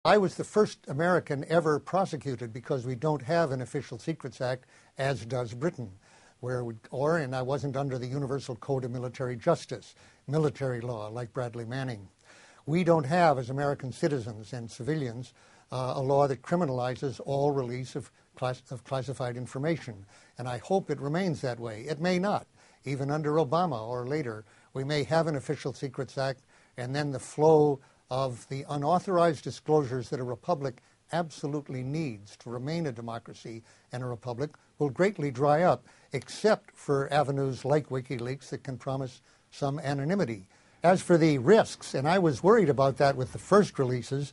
I was the first American ever prosecuted because we don't have an Official Secrets Act, as does Britain, and I wasn't under the Universal Code of Military Justice, military law, like Bradley Manning. We don't have, as American citizens and civilians, a law that criminalizes all release of classified information, and I hope it remains that way. It may not. Even under Obama or later, we may have an Official Secrets Act, and then the flow of the unauthorized disclosures that a republic absolutely needs to remain a democracy and a republic will greatly dry up, except for avenues like WikiLeaks that can promise some anonymity. As for the risks, and I was worried about that with the first releases,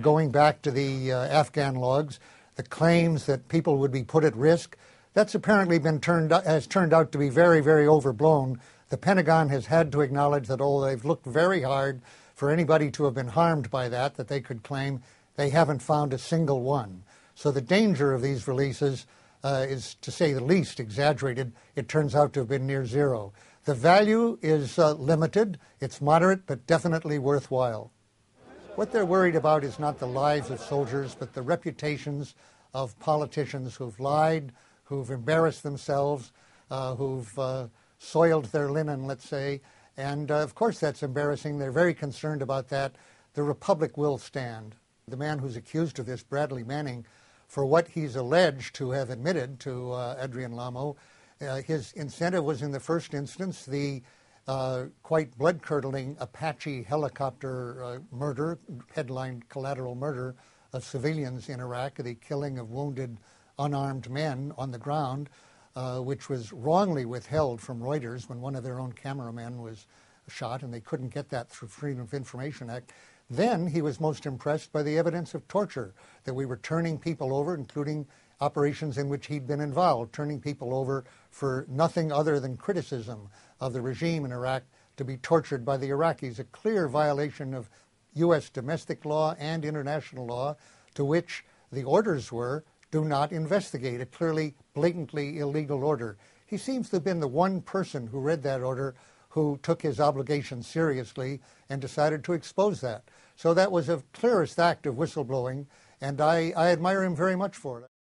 going back to the Afghan logs, the claims that people would be put at risk, that's apparently has turned out to be very, very overblown. The Pentagon has had to acknowledge that although they've looked very hard for anybody to have been harmed by that they could claim, they haven't found a single one. So the danger of these releases is, to say the least, exaggerated. It turns out to have been near zero. The value is limited. It's moderate, but definitely worthwhile. What they're worried about is not the lives of soldiers, but the reputations of politicians who've lied, who've embarrassed themselves, who've soiled their linen, let's say. And of course that's embarrassing. They're very concerned about that. The republic will stand. The man who's accused of this, Bradley Manning, for what he's alleged to have admitted to Adrian Lamo, his incentive was in the first instance the quite blood-curdling Apache helicopter murder, headline collateral murder of civilians in Iraq, the killing of wounded unarmed men on the ground, which was wrongly withheld from Reuters when one of their own cameramen was shot, and they couldn't get that through Freedom of Information Act. Then he was most impressed by the evidence of torture, that we were turning people over, including operations in which he'd been involved, turning people over for nothing other than criticism of the regime in Iraq to be tortured by the Iraqis, a clear violation of U.S. domestic law and international law, to which the orders were, do not investigate, a clearly, blatantly illegal order. He seems to have been the one person who read that order who took his obligation seriously and decided to expose that. So that was a clearest act of whistleblowing, and I admire him very much for it.